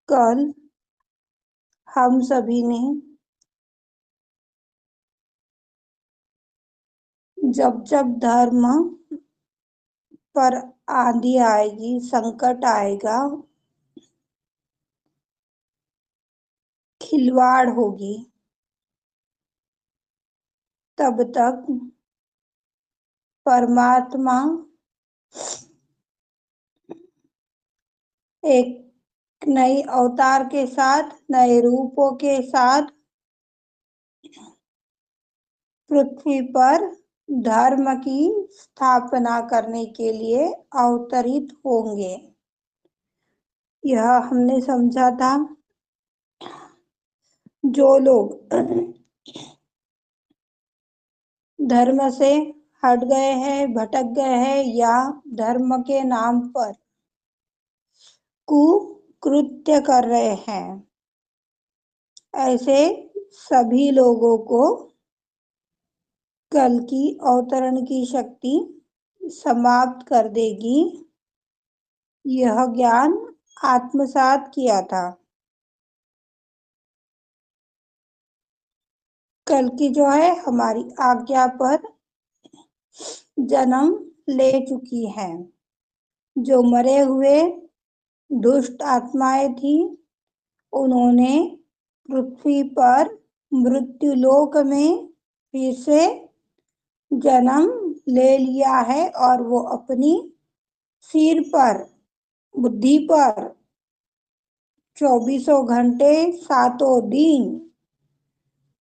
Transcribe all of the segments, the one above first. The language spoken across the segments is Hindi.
कल हम सभी ने जब जब धर्म पर आंधी आएगी, संकट आएगा, खिलवाड़ होगी, तब तक परमात्मा एक नई अवतार के साथ, नए रूपों के साथ पृथ्वी पर धर्म की स्थापना करने के लिए अवतरित होंगे। यह हमने समझा था। जो लोग धर्म से हट गए हैं, भटक गए हैं या धर्म के नाम पर कुकृत्य कर रहे हैं, ऐसे सभी लोगों को कल की अवतरण की शक्ति समाप्त कर देगी। यह ज्ञान आत्मसात किया था। कल की जो है हमारी आज्ञा पर जन्म ले चुकी है। जो मरे हुए दुष्ट आत्माएं थी, उन्होंने पृथ्वी पर मृत्युलोक में फिर से जन्म ले लिया है और वो अपनी सिर पर, बुद्धि पर 24 घंटे 7 दिन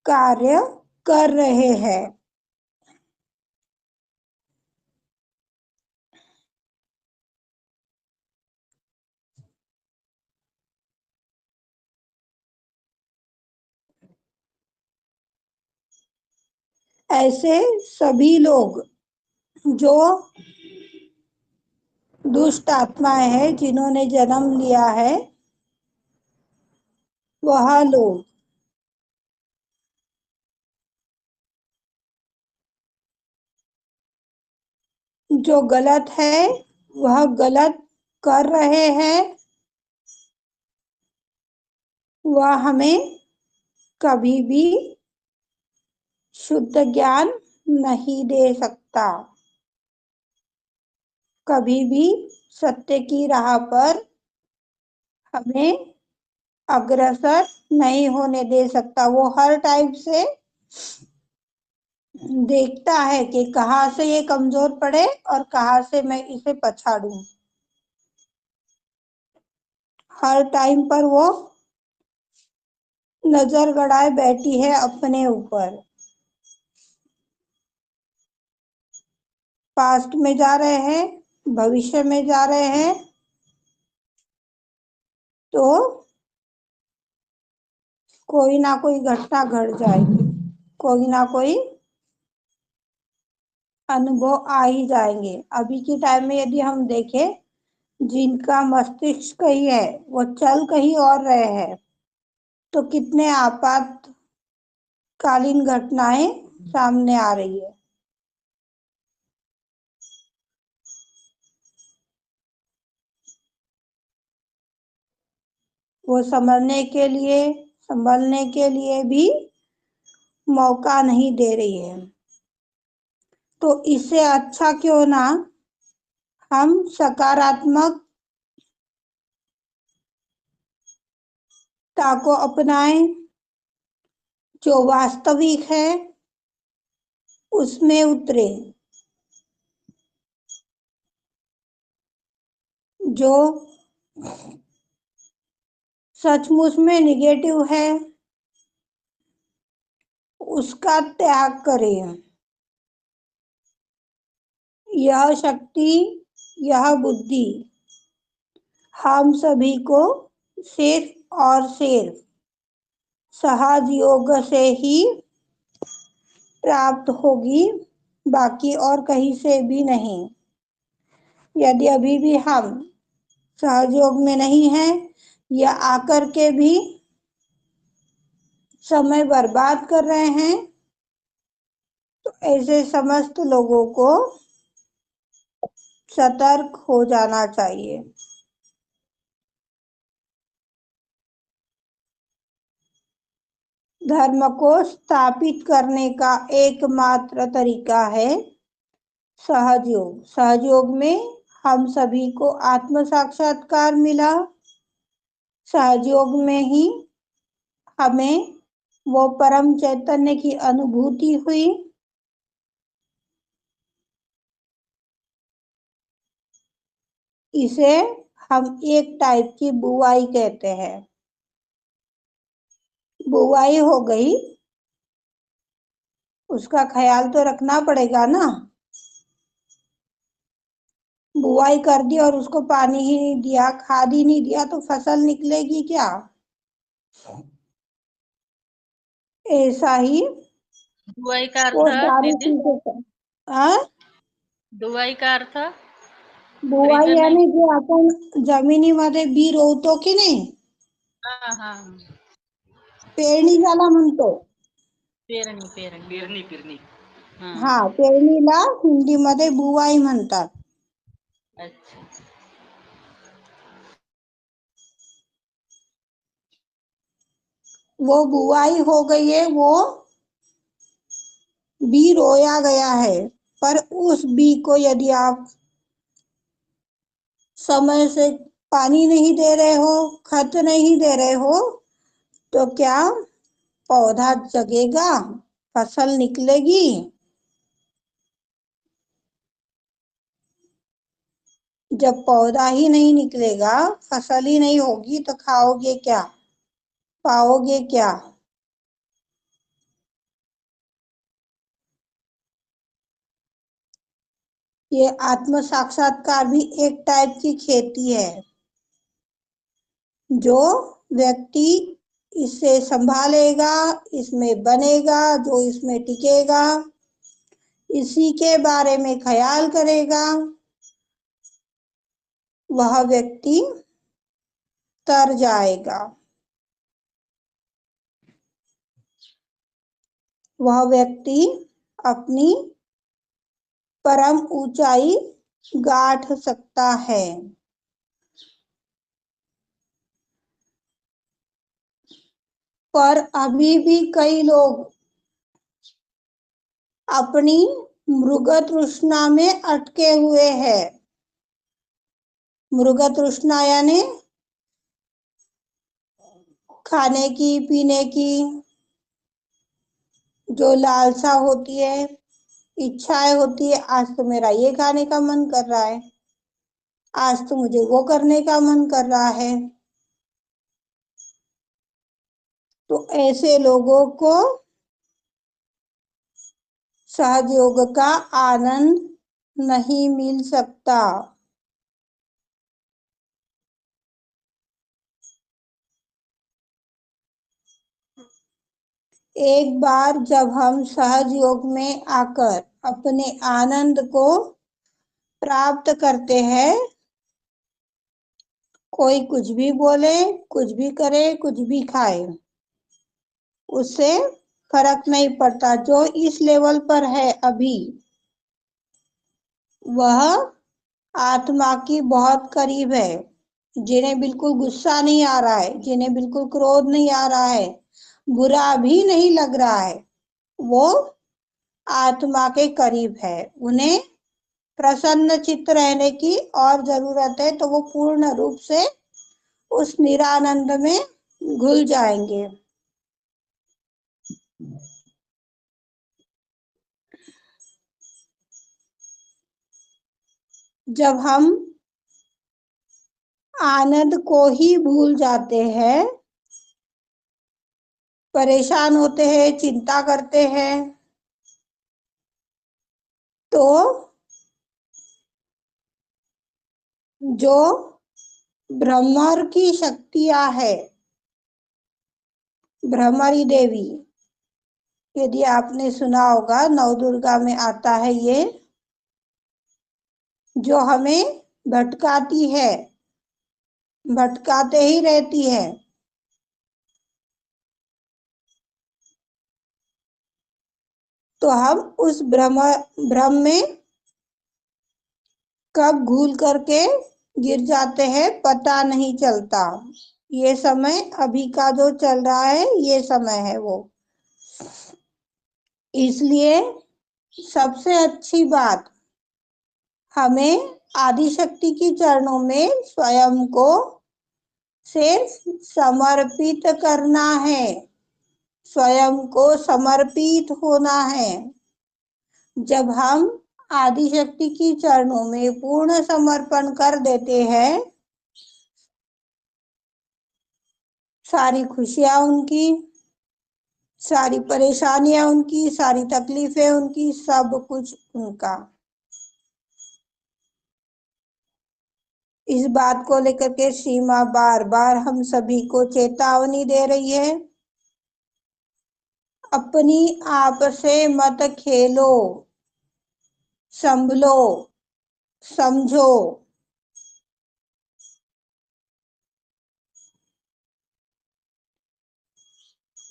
कार्य कर रहे हैं। ऐसे सभी लोग जो दुष्ट आत्माएं हैं, जिन्होंने जन्म लिया है, वह लोग जो गलत है वह गलत कर रहे हैं, वह हमें कभी भी शुद्ध ज्ञान नहीं दे सकता। कभी भी सत्य की राह पर हमें अग्रसर नहीं होने दे सकता। वो हर टाइप से देखता है कि कहाँ से ये कमजोर पड़े और कहाँ से मैं इसे पछाड़ूं। हर टाइम पर वो नजर गड़ाए बैठी है अपने ऊपर। पास्ट में जा रहे हैं, भविष्य में जा रहे हैं, तो कोई ना कोई घटना घट जाएगी, कोई ना कोई अनुभव आ ही जाएंगे। अभी के टाइम में यदि हम देखें, जिनका मस्तिष्क कहीं है, वो चल कहीं और रहे हैं, तो कितने आपातकालीन घटनाएं सामने आ रही है। वो संभलने के लिए भी मौका नहीं दे रही है। तो इससे अच्छा क्यों ना हम सकारात्मकता को अपनाएं, जो वास्तविक है उसमें उतरे। जो सचमुच में निगेटिव है, उसका त्याग करें। यह शक्ति, यह बुद्धि हम सभी को सिर्फ और सिर्फ सहज योग से ही प्राप्त होगी, बाकी और कहीं से भी नहीं। यदि अभी भी हम सहयोग में नहीं हैं या आकर के भी समय बर्बाद कर रहे हैं, तो ऐसे समस्त लोगों को सतर्क हो जाना चाहिए। धर्म को स्थापित करने का एकमात्र तरीका है सहयोग। सहयोग में हम सभी को आत्म साक्षात्कार मिला। सहयोग में ही हमें वो परम चैतन्य की अनुभूति हुई। इसे हम एक टाइप की बुआई कहते हैं। बुआई हो गई, उसका ख्याल तो रखना पड़ेगा ना। बुआई कर दी और उसको पानी ही नहीं दिया, खाद ही नहीं दिया, तो फसल निकलेगी क्या? ऐसा ही दुआई का वो अर्थ सारी दीदी, चीजें हाँ, दुआई का अर्थ बुआई खरीदने। यानी जे आपण जमिनीमध्ये बी रोवतो की नाही, हा हा, पेरणी ज्याला म्हणतो, पेरणी पेरणी पेरणी पेरणी, हा, पेरणीला हिंदीमध्ये बुवाई म्हणतात. अच्छा, वो बुआई हो गई है, वो बी रोया गया है, पर उस बी को यदि आप समय से पानी नहीं दे रहे हो, खत नहीं दे रहे हो, तो क्या पौधा जगेगा, फसल निकलेगी? जब पौधा ही नहीं निकलेगा, फसल ही नहीं होगी, तो खाओगे क्या, पाओगे क्या? ये आत्म साक्षात्कार भी एक टाइप की खेती है। जो व्यक्ति इसे संभालेगा, इसमें बनेगा, जो इसमें टिकेगा, इसी के बारे में ख्याल करेगा, वह व्यक्ति तर जाएगा। वह व्यक्ति अपनी परम ऊंचाई गाठ सकता है। पर अभी भी कई लोग अपनी मृग तृष्णा में अटके हुए हैं। मृग तृष्णा यानी खाने की, पीने की जो लालसा होती है, इच्छाएं होती है। आज तो मेरा ये खाने का मन कर रहा है, आज तो मुझे वो करने का मन कर रहा है। तो ऐसे लोगों को सहयोग का आनंद नहीं मिल सकता। एक बार जब हम सहयोग में आकर अपने आनंद को प्राप्त करते हैं, कोई कुछ भी बोले, कुछ भी करे, कुछ भी खाए, उससे फर्क नहीं पड़ता। जो इस लेवल पर है अभी, वह आत्मा की बहुत करीब है। जिन्हें बिल्कुल गुस्सा नहीं आ रहा है, जिन्हें बिल्कुल क्रोध नहीं आ रहा है, बुरा भी नहीं लग रहा है, वो आत्मा के करीब है। उन्हें प्रसन्न चित्त रहने की और जरूरत है, तो वो पूर्ण रूप से उस निरानंद में घुल जाएंगे। जब हम आनंद को ही भूल जाते हैं, परेशान होते हैं, चिंता करते हैं, तो जो भ्रमर की शक्तियां है, भ्रमरी देवी, यदि आपने सुना होगा, नवदुर्गा में आता है ये, जो हमें भटकाती है, भटकाते ही रहती है। तो हम उस भ्रम में कब घूल करके गिर जाते हैं, पता नहीं चलता। ये समय अभी का जो चल रहा है, ये समय है वो। इसलिए सबसे अच्छी बात हमें आदिशक्ति की चरणों में स्वयं को सिर्फ समर्पित करना है, स्वयं को समर्पित होना है। जब हम आदिशक्ति की चरणों में पूर्ण समर्पण कर देते हैं, सारी खुशियां उनकी, सारी परेशानियां उनकी, सारी तकलीफें उनकी, सब कुछ उनका। इस बात को लेकर के श्री माँ बार बार हम सभी को चेतावनी दे रही है, अपनी आप से मत खेलो, संभलो, समझो।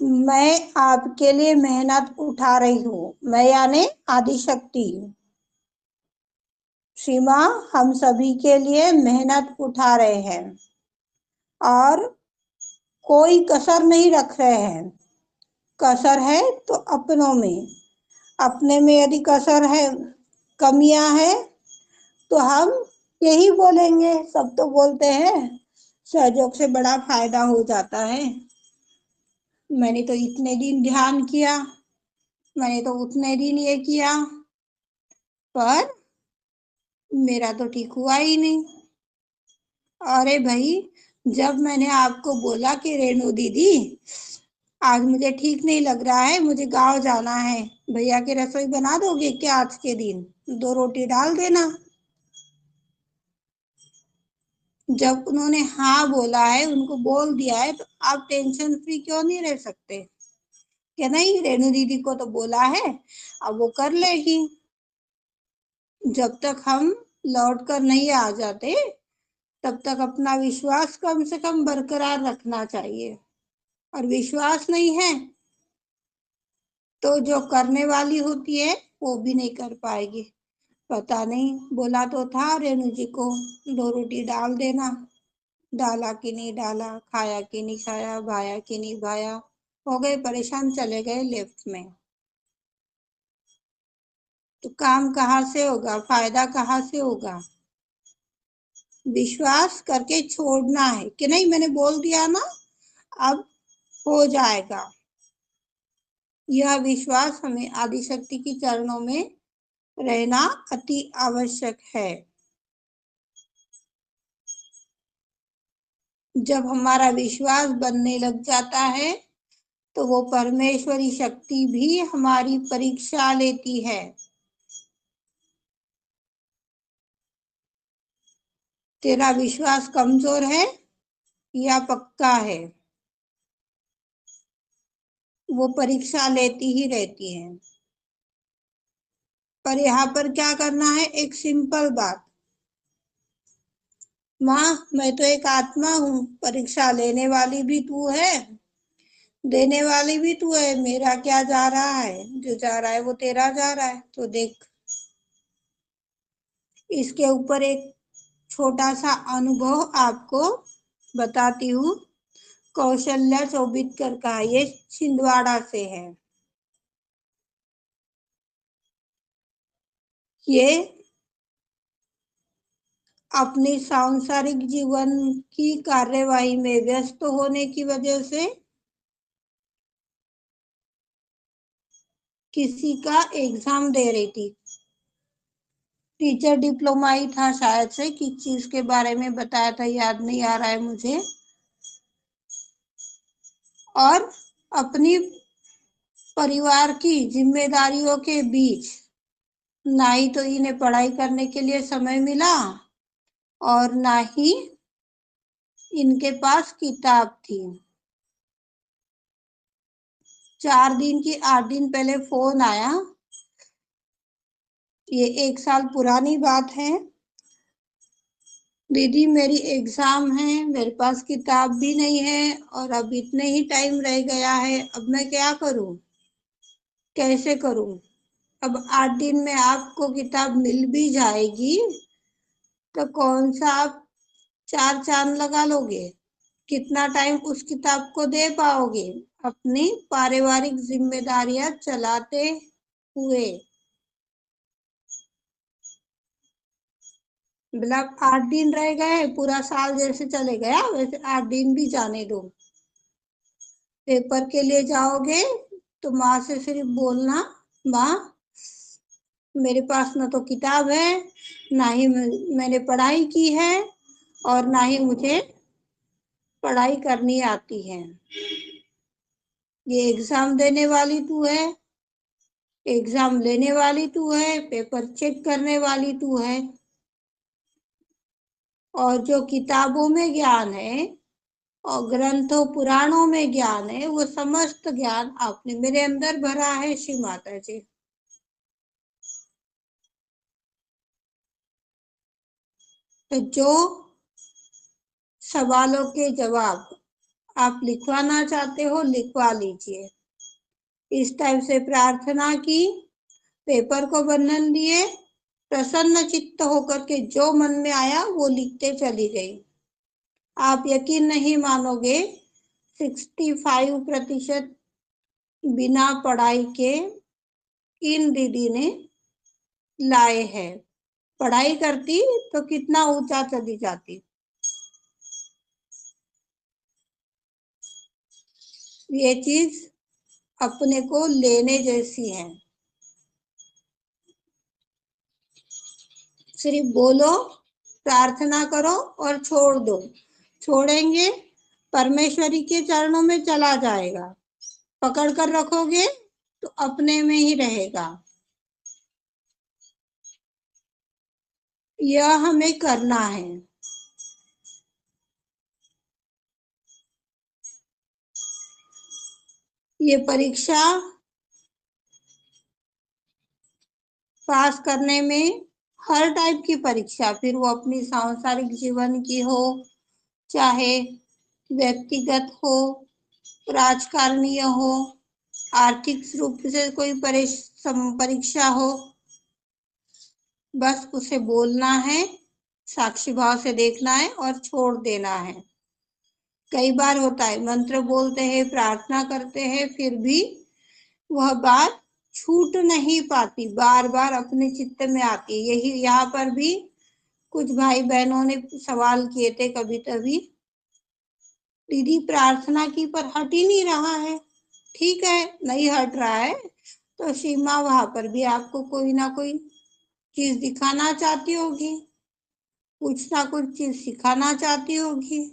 मैं आपके लिए मेहनत उठा रही हूँ, मैं यानी आदिशक्ति। श्री माँ हम सभी के लिए मेहनत उठा रहे हैं और कोई कसर नहीं रख रहे हैं। कसर है तो अपनों में, अपने में यदि कसर है, कमियां है, तो हम यही बोलेंगे। सब तो बोलते हैं सहयोग से बड़ा फायदा हो जाता है, मैंने तो इतने दिन ध्यान किया, मैंने तो उतने दिन ये किया, पर मेरा तो ठीक हुआ ही नहीं। अरे भाई, जब मैंने आपको बोला कि रेणु दीदी आज मुझे ठीक नहीं लग रहा है, मुझे गांव जाना है, भैया की रसोई बना दोगे क्या आज के दिन, 2 रोटी डाल देना। जब उन्होंने हाँ बोला है, उनको बोल दिया है, तो आप टेंशन फ्री क्यों नहीं रह सकते कि नहीं रेणु दीदी को तो बोला है, अब वो कर लेगी। जब तक हम लौट कर नहीं आ जाते, तब तक अपना विश्वास कम से कम बरकरार रखना चाहिए। और विश्वास नहीं है तो जो करने वाली होती है वो भी नहीं कर पाएगी। पता नहीं, बोला तो था रेणु जी को 2 रोटी डाल देना, डाला कि नहीं डाला, खाया कि नहीं खाया, भाया कि नहीं भाया, हो गए परेशान, चले गए लेफ्ट में। तो काम कहाँ से होगा, फायदा कहाँ से होगा। विश्वास करके छोड़ना है कि नहीं, मैंने बोल दिया ना, अब हो जाएगा। यह विश्वास हमें आदिशक्ति की चरणों में रहना अति आवश्यक है। जब हमारा विश्वास बनने लग जाता है, तो वो परमेश्वरी शक्ति भी हमारी परीक्षा लेती है। तेरा विश्वास कमजोर है या पक्का है, वो परीक्षा लेती ही रहती है। पर यहाँ पर क्या करना है, एक सिंपल बात, माँ मैं तो एक आत्मा हूँ, परीक्षा लेने वाली भी तू है, देने वाली भी तू है, मेरा क्या जा रहा है, जो जा रहा है वो तेरा जा रहा है। तो देख, इसके ऊपर एक छोटा सा अनुभव आपको बताती हूँ। कौशल्या चौबितकर का, ये छिंदवाड़ा से है। ये अपने सांसारिक जीवन की कार्यवाही में व्यस्त होने की वजह से किसी का एग्जाम दे रही थी। टीचर डिप्लोमा ही था शायद से, किस चीज के बारे में बताया था याद नहीं आ रहा है मुझे। और अपनी परिवार की जिम्मेदारियों के बीच ना ही तो इन्हें पढ़ाई करने के लिए समय मिला और ना ही इनके पास किताब थी। 4 दिन की 8 दिन पहले फोन आया, ये 1 साल पुरानी बात है, दीदी मेरी एग्जाम है, मेरे पास किताब भी नहीं है और अब इतने ही टाइम रह गया है, अब मैं क्या करूं, कैसे करूं। अब 8 दिन में आपको किताब मिल भी जाएगी तो कौन सा आप 4 चांद लगा लोगे, कितना टाइम उस किताब को दे पाओगे। अपनी पारिवारिक जिम्मेदारियां चलाते हुए, मतलब 8 दिन रह गए, पूरा साल जैसे चले गया वैसे 8 दिन भी जाने दो। पेपर के लिए जाओगे तो माँ से सिर्फ बोलना, माँ मेरे पास ना तो किताब है, ना ही मैंने पढ़ाई की है, और ना ही मुझे पढ़ाई करनी आती है। ये एग्जाम देने वाली तू है, एग्जाम लेने वाली तू है, पेपर चेक करने वाली तू है, और जो किताबों में ज्ञान है और ग्रंथों पुराणों में ज्ञान है, वो समस्त ज्ञान आपने मेरे अंदर भरा है श्री माता जी। तो जो सवालों के जवाब आप लिखवाना चाहते हो लिखवा लीजिए। इस टाइप से प्रार्थना की, पेपर को बंधन दिए, प्रसन्न चित्त होकर के जो मन में आया वो लिखते चली गई। आप यकीन नहीं मानोगे, 65% बिना पढ़ाई के इन दीदी ने लाए हैं। पढ़ाई करती तो कितना ऊंचा चली जाती। ये चीज अपने को लेने जैसी है। सिर्फ बोलो, प्रार्थना करो और छोड़ दो। छोड़ेंगे परमेश्वरी के चरणों में चला जाएगा, पकड़ कर रखोगे तो अपने में ही रहेगा। यह हमें करना है। ये परीक्षा पास करने में, हर टाइप की परीक्षा, फिर वो अपनी सांसारिक जीवन की हो, चाहे व्यक्तिगत हो, राजकारणीय हो, आर्थिक रूप से कोई परीक्षा हो, बस उसे बोलना है, साक्षी भाव से देखना है और छोड़ देना है। कई बार होता है मंत्र बोलते हैं, प्रार्थना करते हैं, फिर भी वह बात छूट नहीं पाती, बार बार अपने चित्त में आती है। यही यहाँ पर भी कुछ भाई बहनों ने सवाल किए थे कभी कभी, दीदी प्रार्थना की पर हट ही नहीं रहा है। ठीक है, नहीं हट रहा है तो सीमा वहां पर भी आपको कोई ना कोई चीज दिखाना चाहती होगी, कुछ ना कुछ चीज सिखाना चाहती होगी,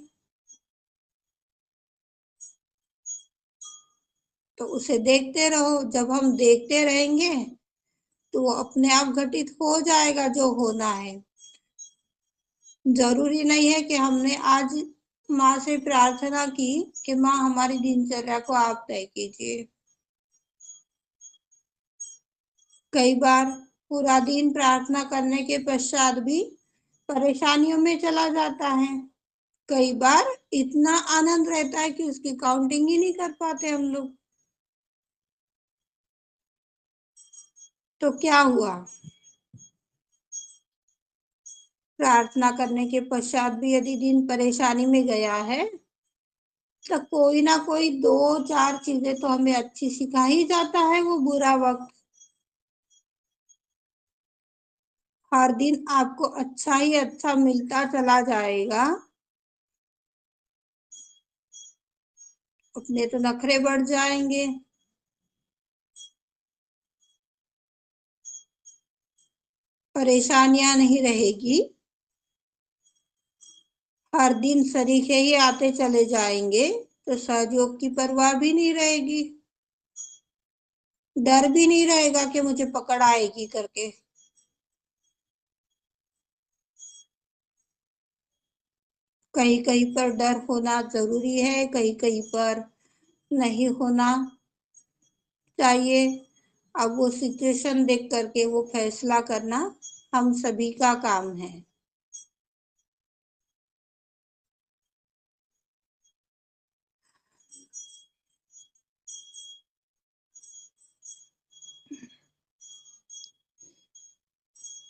तो उसे देखते रहो। जब हम देखते रहेंगे तो वो अपने आप घटित हो जाएगा जो होना है। जरूरी नहीं है कि हमने आज माँ से प्रार्थना की कि माँ हमारी दिनचर्या को आप तय कीजिए। कई बार पूरा दिन प्रार्थना करने के पश्चात भी परेशानियों में चला जाता है। कई बार इतना आनंद रहता है कि उसकी काउंटिंग ही नहीं कर पाते हम लोग। तो क्या हुआ, प्रार्थना करने के पश्चात भी यदि दिन परेशानी में गया है तो कोई ना कोई 2-4 चीजें तो हमें अच्छी सिखा ही जाता है वो बुरा वक्त। हर दिन आपको अच्छा ही अच्छा मिलता चला जाएगा, अपने तो नखरे बढ़ जाएंगे। परेशानियां नहीं रहेगी, हर दिन सरीखे ही आते चले जाएंगे, तो सहयोग की परवाह भी नहीं रहेगी, डर भी नहीं रहेगा कि मुझे पकड़ आएगी करके। कहीं कहीं पर डर होना जरूरी है, कहीं कहीं पर नहीं होना चाहिए। अब वो सिचुएशन देख करके वो फैसला करना हम सभी का काम है।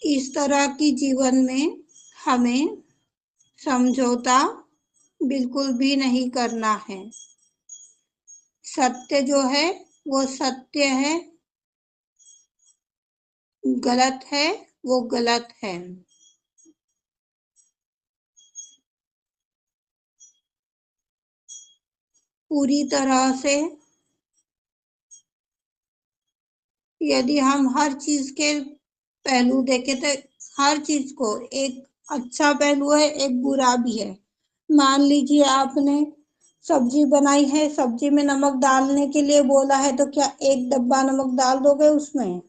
इस तरह की जीवन में हमें समझौता बिल्कुल भी नहीं करना है। सत्य जो है वो सत्य है, गलत है, वो गलत है। पूरी तरह से यदि हम हर चीज के पहलू देखें तो हर चीज को एक अच्छा पहलू है, एक बुरा भी है। मान लीजिए आपने सब्जी बनाई है, सब्जी में नमक डालने के लिए बोला है, तो क्या एक डब्बा नमक डाल दोगे उसमें?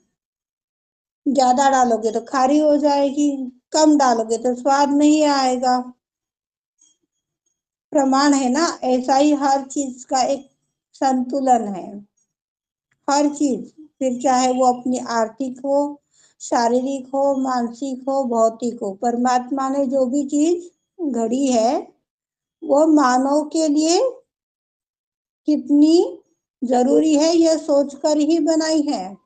ज्यादा डालोगे तो खारी हो जाएगी, कम डालोगे तो स्वाद नहीं आएगा। प्रमाण है ना, ऐसा ही हर चीज का एक संतुलन है। हर चीज, फिर चाहे वो अपनी आर्थिक हो, शारीरिक हो, मानसिक हो, भौतिक हो, परमात्मा ने जो भी चीज घड़ी है वो मानव के लिए कितनी जरूरी है यह सोचकर ही बनाई है।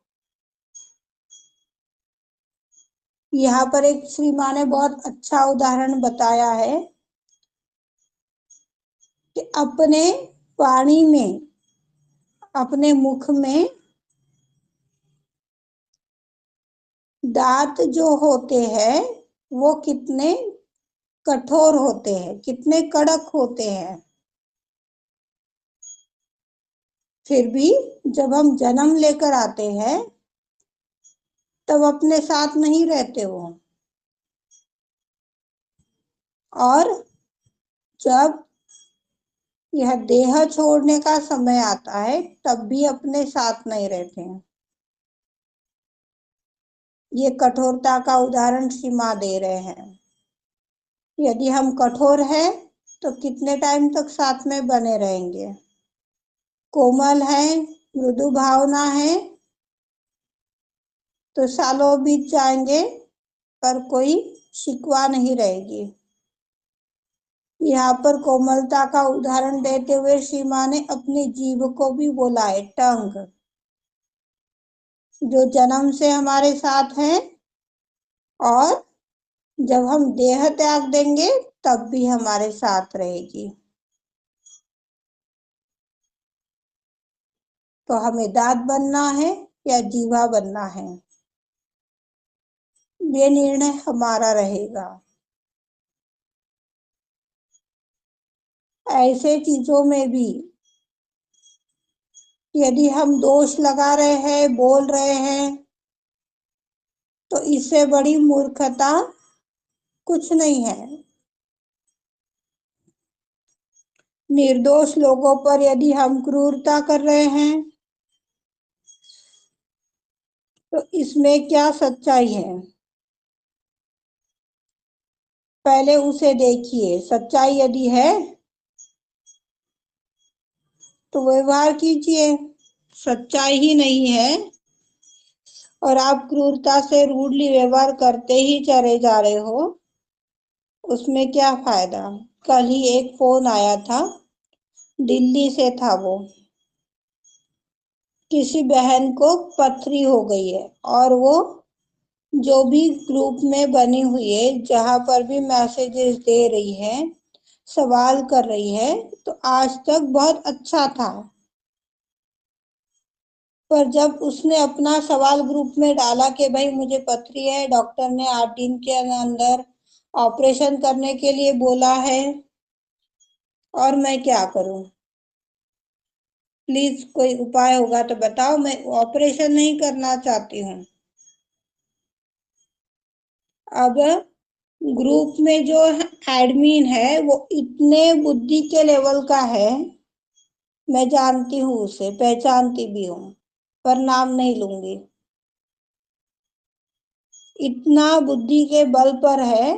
यहाँ पर एक श्री माँ ने बहुत अच्छा उदाहरण बताया है कि अपने वाणी में, अपने मुख में दांत जो होते हैं वो कितने कठोर होते हैं, कितने कड़क होते हैं। फिर भी जब हम जन्म लेकर आते हैं तब अपने साथ नहीं रहते वो, और जब यह देह छोड़ने का समय आता है तब भी अपने साथ नहीं रहते हैं। ये कठोरता का उदाहरण श्री माँ दे रहे हैं। यदि हम कठोर हैं तो कितने टाइम तक साथ में बने रहेंगे? कोमल है, मृदु भावना है तो सालों बीत जाएंगे पर कोई शिकवा नहीं रहेगी। यहाँ पर कोमलता का उदाहरण देते हुए श्री माँ ने अपनी जीभ को भी बोला है, टंग, जो जन्म से हमारे साथ है और जब हम देह त्याग देंगे तब भी हमारे साथ रहेगी। तो हमें दांत बनना है या जीवा बनना है, ये निर्णय हमारा रहेगा। ऐसे चीजों में भी यदि हम दोष लगा रहे हैं, बोल रहे हैं, तो इससे बड़ी मूर्खता कुछ नहीं है। निर्दोष लोगों पर यदि हम क्रूरता कर रहे हैं तो इसमें क्या सच्चाई है? पहले उसे देखिए, सच्चाई यदि है तो व्यवहार कीजिए। सच्चाई ही नहीं है और आप क्रूरता से रूडली व्यवहार करते ही चले जा रहे हो, उसमें क्या फायदा? कल ही एक फोन आया था, दिल्ली से था वो, किसी बहन को पथरी हो गई है और वो जो भी ग्रुप में बनी हुई है, जहां पर भी मैसेजेस दे रही है, सवाल कर रही है, तो आज तक बहुत अच्छा था। पर जब उसने अपना सवाल ग्रुप में डाला कि भाई मुझे पथरी है, डॉक्टर ने 8 दिन के अंदर ऑपरेशन करने के लिए बोला है और मैं क्या करूं, प्लीज कोई उपाय होगा तो बताओ, मैं ऑपरेशन नहीं करना चाहती हूँ। अब ग्रुप में जो एडमिन है वो इतने बुद्धि के लेवल का है, मैं जानती हूँ उसे, पहचानती भी हूँ, पर नाम नहीं लूंगी। इतना बुद्धि के बल पर है,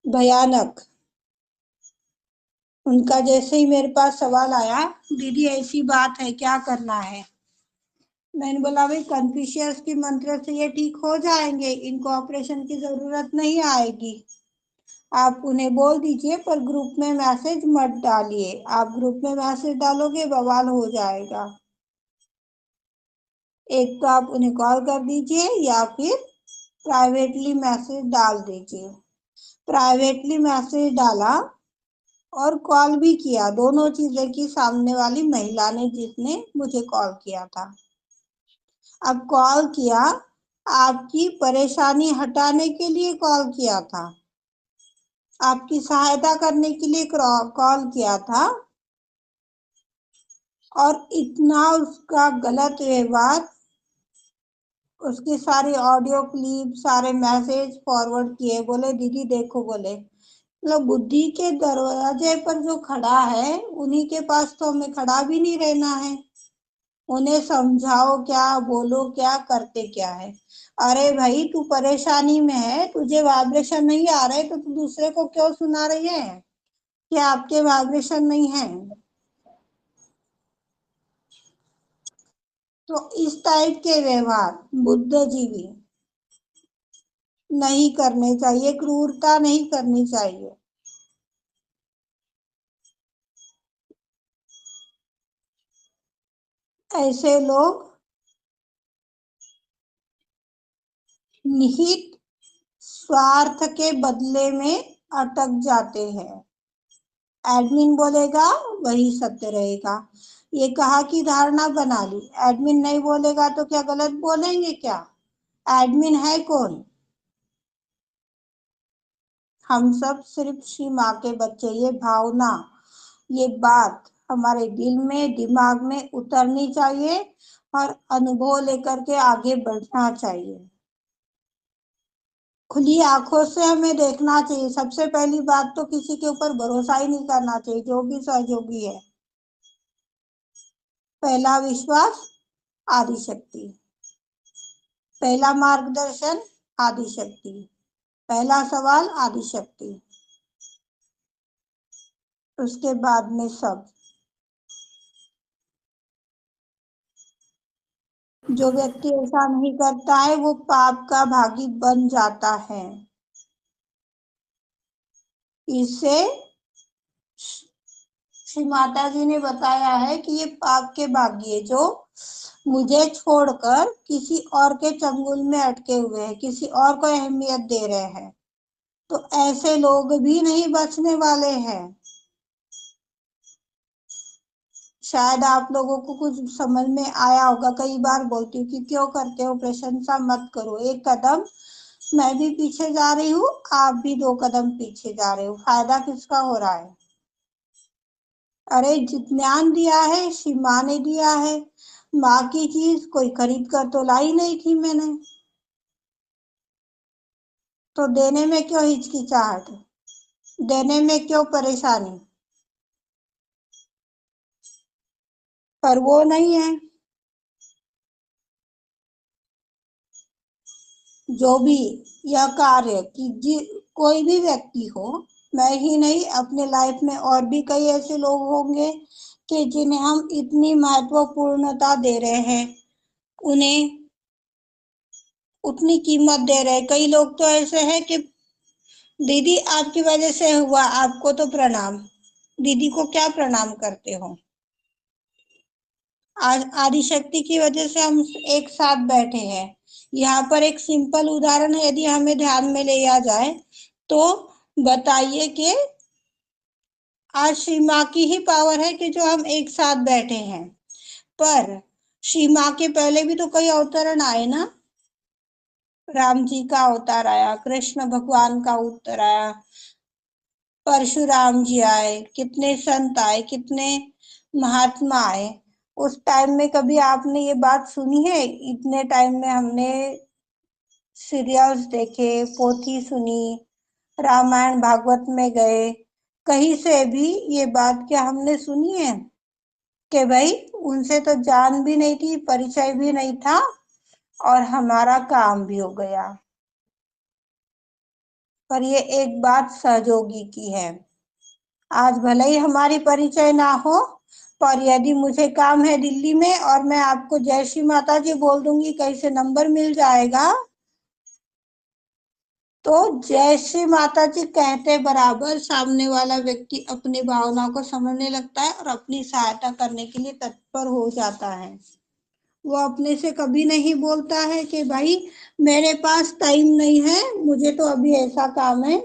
भयानक। उनका जैसे ही मेरे पास सवाल आया, दीदी ऐसी बात है, क्या करना है? मैंने बोला भाई कन्फ्यूशियस की मंत्र से ये ठीक हो जाएंगे, इनको ऑपरेशन की जरूरत नहीं आएगी। आप उन्हें बोल दीजिए पर ग्रुप में मैसेज मत डालिए, आप ग्रुप में मैसेज डालोगे बवाल हो जाएगा। एक तो आप उन्हें कॉल कर दीजिए या फिर प्राइवेटली मैसेज डाल दीजिए। प्राइवेटली मैसेज डाला और कॉल भी किया, दोनों चीजें की सामने वाली महिला ने जिसने मुझे कॉल किया था। अब कॉल किया, आपकी परेशानी हटाने के लिए कॉल किया था, आपकी सहायता करने के लिए कॉल किया था, और इतना उसका गलत व्यवहार, उसकी सारी ऑडियो क्लिप, सारे मैसेज फॉरवर्ड किए, बोले दीदी देखो, बोले मतलब बुद्धि के दरवाजे पर जो खड़ा है उन्हीं के पास तो हमें खड़ा भी नहीं रहना है। उन्हें समझाओ क्या, बोलो क्या, करते क्या है। अरे भाई तू परेशानी में है, तुझे वाइब्रेशन नहीं आ रहे तो तू दूसरे को क्यों सुना रही है? क्या आपके वाइब्रेशन नहीं है? तो इस टाइप के व्यवहार बुद्धिजीवी नहीं करने चाहिए, क्रूरता नहीं करनी चाहिए। ऐसे लोग निहित स्वार्थ के बदले में अटक जाते हैं। एडमिन बोलेगा वही सत्य रहेगा, ये कहा कि धारणा बना ली, एडमिन नहीं बोलेगा तो क्या गलत बोलेंगे क्या? एडमिन है कौन? हम सब सिर्फ श्री माँ के बच्चे। ये भावना, ये बात हमारे दिल में, दिमाग में उतरनी चाहिए और अनुभव लेकर के आगे बढ़ना चाहिए। खुली आंखों से हमें देखना चाहिए। सबसे पहली बात तो किसी के ऊपर भरोसा ही नहीं करना चाहिए, जो भी सहयोगी है। पहला विश्वास आदिशक्ति, पहला मार्गदर्शन आदिशक्ति, पहला सवाल आदिशक्ति, उसके बाद में सब। जो व्यक्ति ऐसा नहीं करता है वो पाप का भागी बन जाता है। इससे श्री माता जी ने बताया है कि ये पाप के भागी है जो मुझे छोड़कर किसी और के चंगुल में अटके हुए हैं, किसी और को अहमियत दे रहे हैं। तो ऐसे लोग भी नहीं बचने वाले हैं। शायद आप लोगों को कुछ समझ में आया होगा। कई बार बोलती हूँ कि क्यों करते हो प्रशंसा, मत करो, एक कदम मैं भी पीछे जा रही हूँ, आप भी 2 कदम पीछे जा रहे हो, फायदा किसका हो रहा है? अरे ज्ञान दिया है श्री माँ ने दिया है, माँ की चीज कोई खरीद कर तो लाई नहीं थी मैंने, तो देने में क्यों हिचकिचाहट, देने में क्यों परेशानी? पर वो नहीं है। जो भी यह कार्य कि कोई भी व्यक्ति हो, मैं ही नहीं, अपने लाइफ में और भी कई ऐसे लोग होंगे कि जिन्हें हम इतनी महत्वपूर्णता दे रहे हैं, उन्हें उतनी कीमत दे रहे हैं। कई लोग तो ऐसे हैं कि दीदी आपकी वजह से हुआ, आपको तो प्रणाम। दीदी को क्या प्रणाम करते हो? आज आदिशक्ति की वजह से हम एक साथ बैठे हैं। यहाँ पर एक सिंपल उदाहरण है, यदि हमें ध्यान में लिया जाए तो बताइए कि आज श्री माँ की ही पावर है कि जो हम एक साथ बैठे हैं। पर श्री माँ के पहले भी तो कई अवतरण आए ना। राम जी का अवतार आया, कृष्ण भगवान का अवतार आया, परशुराम जी आए, कितने संत आए, कितने महात्मा आए। उस टाइम में कभी आपने ये बात सुनी है? इतने टाइम में हमने सीरियल्स देखे, पोथी सुनी, रामायण भागवत में गए, कहीं से भी ये बात क्या हमने सुनी है कि भाई उनसे तो जान भी नहीं थी, परिचय भी नहीं था, और हमारा काम भी हो गया? पर ये एक बात सहयोगी की है। आज भले ही हमारी परिचय ना हो, पर यदि मुझे काम है दिल्ली में और मैं आपको जय श्री माता जी बोल दूंगी, कहीं से नंबर मिल जाएगा, तो जय श्री माता जी कहते बराबर सामने वाला व्यक्ति अपनी भावनाओं को समझने लगता है और अपनी सहायता करने के लिए तत्पर हो जाता है। वो अपने से कभी नहीं बोलता है कि भाई मेरे पास टाइम नहीं है, मुझे तो अभी ऐसा काम है,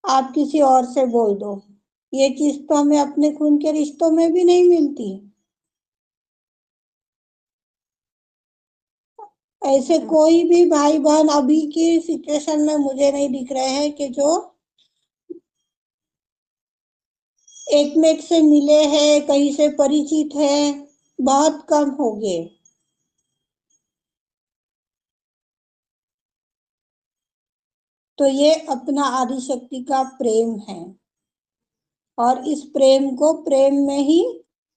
आप किसी और से बोल दो। ये चीज तो हमें अपने खून के रिश्तों में भी नहीं मिलती। ऐसे कोई भी भाई बहन अभी की सिचुएशन में मुझे नहीं दिख रहे हैं कि जो एक में से मिले हैं, कहीं से परिचित हैं, बहुत कम हो गए। तो ये अपना आदिशक्ति का प्रेम है, और इस प्रेम को प्रेम में ही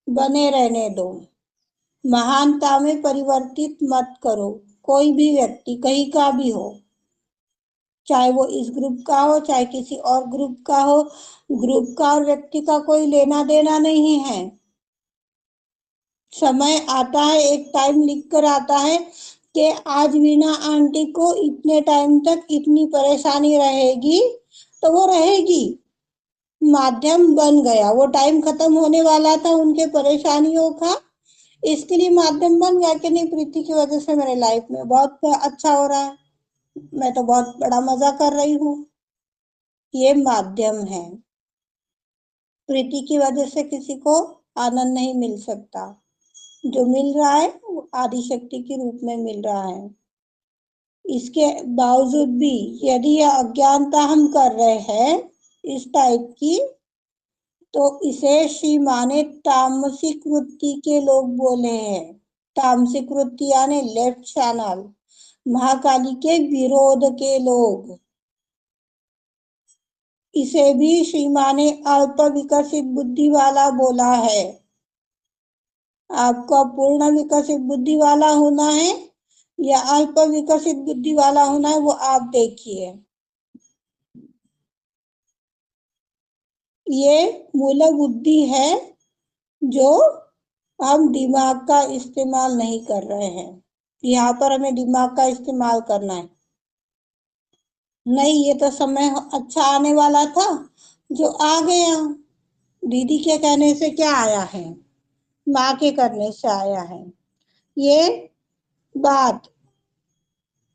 बने रहने दो। महानता में परिवर्तित मत करो। कोई भी व्यक्ति कहीं का भी हो, चाहे वो इस ग्रुप का हो, चाहे किसी और ग्रुप का हो, ग्रुप का और व्यक्ति का कोई लेना देना नहीं है। समय आता है, एक टाइम लिख कर आता है कि आज वीणा आंटी को इतने टाइम तक इतनी परेशानी रहेगी, तो वो रहेगी। माध्यम बन गया, वो टाइम खत्म होने वाला था उनके परेशानियों का, इसके लिए माध्यम बन गया कि नहीं, प्रीति की वजह से मेरे लाइफ में बहुत अच्छा हो रहा है, मैं तो बहुत बड़ा मजा कर रही हूँ। ये माध्यम है। प्रीति की वजह से किसी को आनंद नहीं मिल सकता। जो मिल रहा है वो आदिशक्ति के रूप में मिल रहा है। इसके बावजूद भी यदि यह अज्ञानता हम कर रहे हैं इस टाइप की, तो इसे श्री माने तामसिक वृत्ति के लोग बोले हैं। तामसिक वृत्ति यानी लेफ्ट चैनल, महाकाली के विरोध के लोग। इसे भी श्री माँ ने अल्प विकसित बुद्धि वाला बोला है। आपको पूर्ण विकसित बुद्धि वाला होना है या अल्प विकसित बुद्धि वाला होना है, वो आप देखिए। ये मूल बुद्धि है जो हम दिमाग का इस्तेमाल नहीं कर रहे हैं। यहाँ पर हमें दिमाग का इस्तेमाल करना है। नहीं, ये तो समय अच्छा आने वाला था जो आ गया। दीदी के कहने से क्या आया है, माँ के करने से आया है। ये बात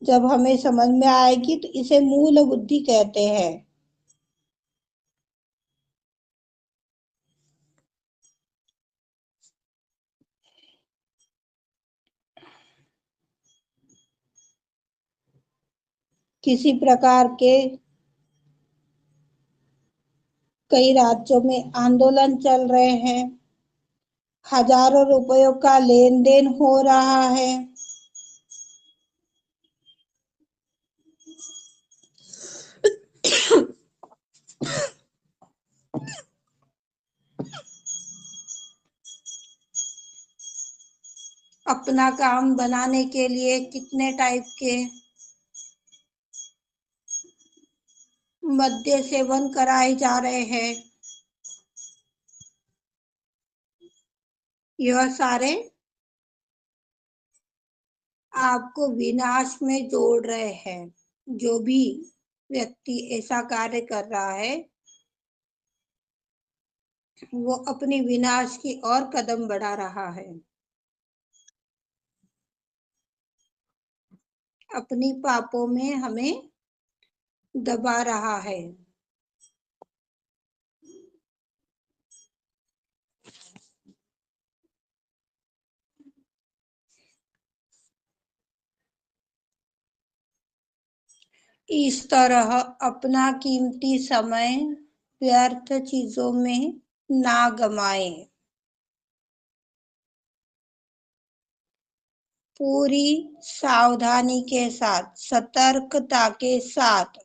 जब हमें समझ में आएगी तो इसे मूल बुद्धि कहते हैं। किसी प्रकार के कई राज्यों में आंदोलन चल रहे हैं, हजारों रुपयों का लेन देन हो रहा है। अपना काम बनाने के लिए कितने टाइप के मद्य सेवन कराए जा रहे हैं। यह सारे आपको विनाश में जोड़ रहे हैं। जो भी व्यक्ति ऐसा कार्य कर रहा है वो अपनी विनाश की ओर कदम बढ़ा रहा है, अपनी पापों में हमें दबा रहा है। इस तरह अपना कीमती समय व्यर्थ चीजों में ना गमाएं। पूरी सावधानी के साथ, सतर्कता के साथ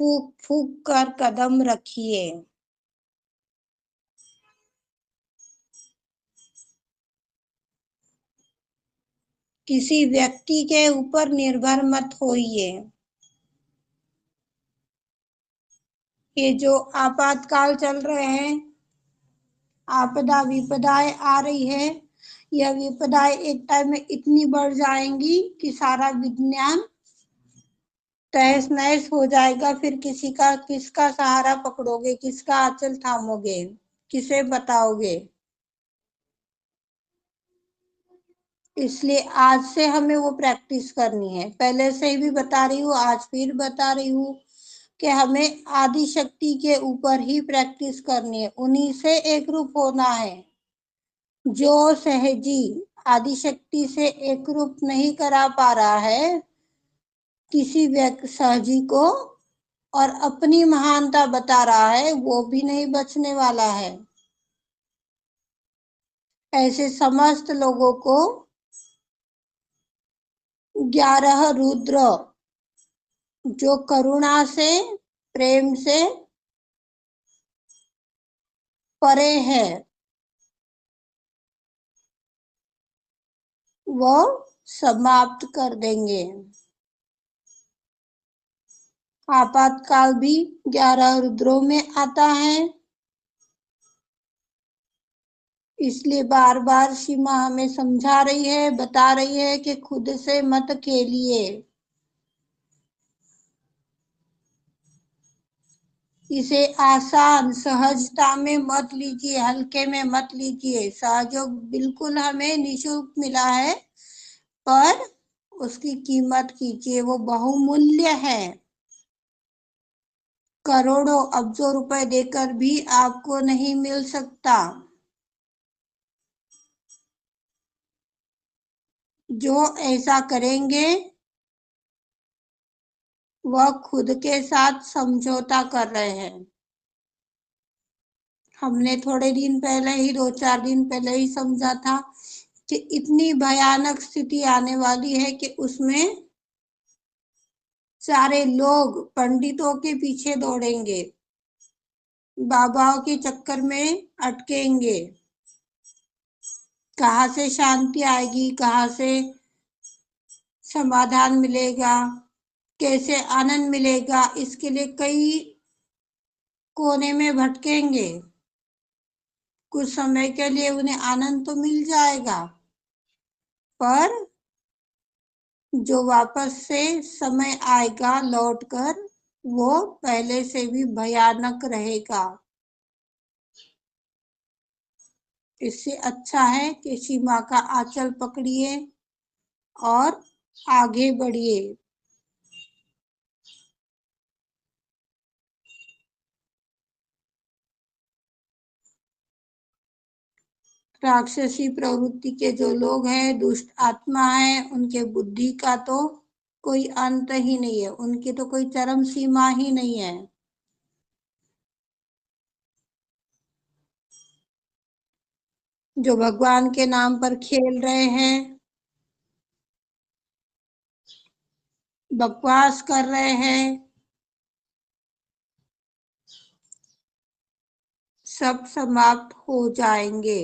फूक फूक कर कदम रखिए। किसी व्यक्ति के ऊपर निर्भर मत होइए। ये जो आपातकाल चल रहे हैं, आपदा विपदाएं आ रही है, यह विपदाएं एक टाइम में इतनी बढ़ जाएंगी कि सारा विज्ञान तहस नहस हो जाएगा। फिर किसका सहारा पकड़ोगे, किसका आंचल थामोगे, किसे बताओगे। इसलिए आज से हमें वो प्रैक्टिस करनी है। पहले से ही भी बता रही हूँ, आज फिर बता रही हूँ कि हमें आदि शक्ति के ऊपर ही प्रैक्टिस करनी है, उन्हीं से एक रूप होना है। जो सहजी आदिशक्ति से एकरूप नहीं करा पा रहा है किसी सहजी को और अपनी महानता बता रहा है, वो भी नहीं बचने वाला है। ऐसे समस्त लोगों को 11 रुद्र जो करुणा से, प्रेम से परे है, वो समाप्त कर देंगे। आपातकाल भी 11 रुद्रों में आता है। इसलिए बार बार सीमा हमें समझा रही है, बता रही है कि खुद से मत खेलिए, इसे आसान सहजता में मत लीजिए, हल्के में मत लीजिए। सहयोग बिल्कुल हमें निःशुल्क मिला है, पर उसकी कीमत कीजिए, वो बहुमूल्य है। करोड़ों अब्जों रुपए देकर भी आपको नहीं मिल सकता। जो ऐसा करेंगे वह खुद के साथ समझौता कर रहे हैं। हमने थोड़े दिन पहले ही, 2-4 दिन पहले ही समझा था कि इतनी भयानक स्थिति आने वाली है कि उसमें सारे लोग पंडितों के पीछे दौड़ेंगे, बाबाओं के चक्कर में अटकेंगे। कहाँ से शांति आएगी, कहाँ से समाधान मिलेगा, कैसे आनंद मिलेगा, इसके लिए कई कोने में भटकेंगे। कुछ समय के लिए उन्हें आनंद तो मिल जाएगा, पर जो वापस से समय आएगा लौटकर, वो पहले से भी भयानक रहेगा। इससे अच्छा है कि सीमा का आंचल पकड़िए और आगे बढ़िए। राक्षसी प्रवृत्ति के जो लोग हैं, दुष्ट आत्मा है, उनके बुद्धि का तो कोई अंत ही नहीं है, उनकी तो कोई चरम सीमा ही नहीं है। जो भगवान के नाम पर खेल रहे हैं, बकवास कर रहे हैं, सब समाप्त हो जाएंगे।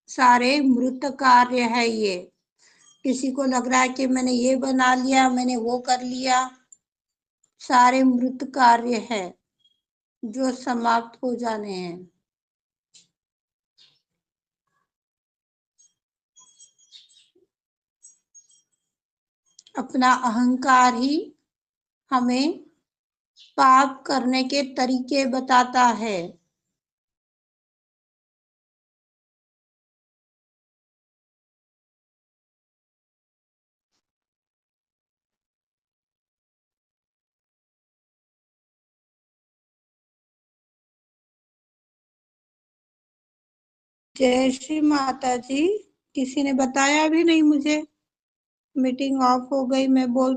सारे मृत कार्य है ये। किसी को लग रहा है कि मैंने ये बना लिया, मैंने वो कर लिया, सारे मृत कार्य है जो समाप्त हो जाने हैं। अपना अहंकार ही हमें पाप करने के तरीके बताता है। जय श्री माता जी। किसी ने बताया भी नहीं मुझे, मीटिंग ऑफ हो गई, मैं बोल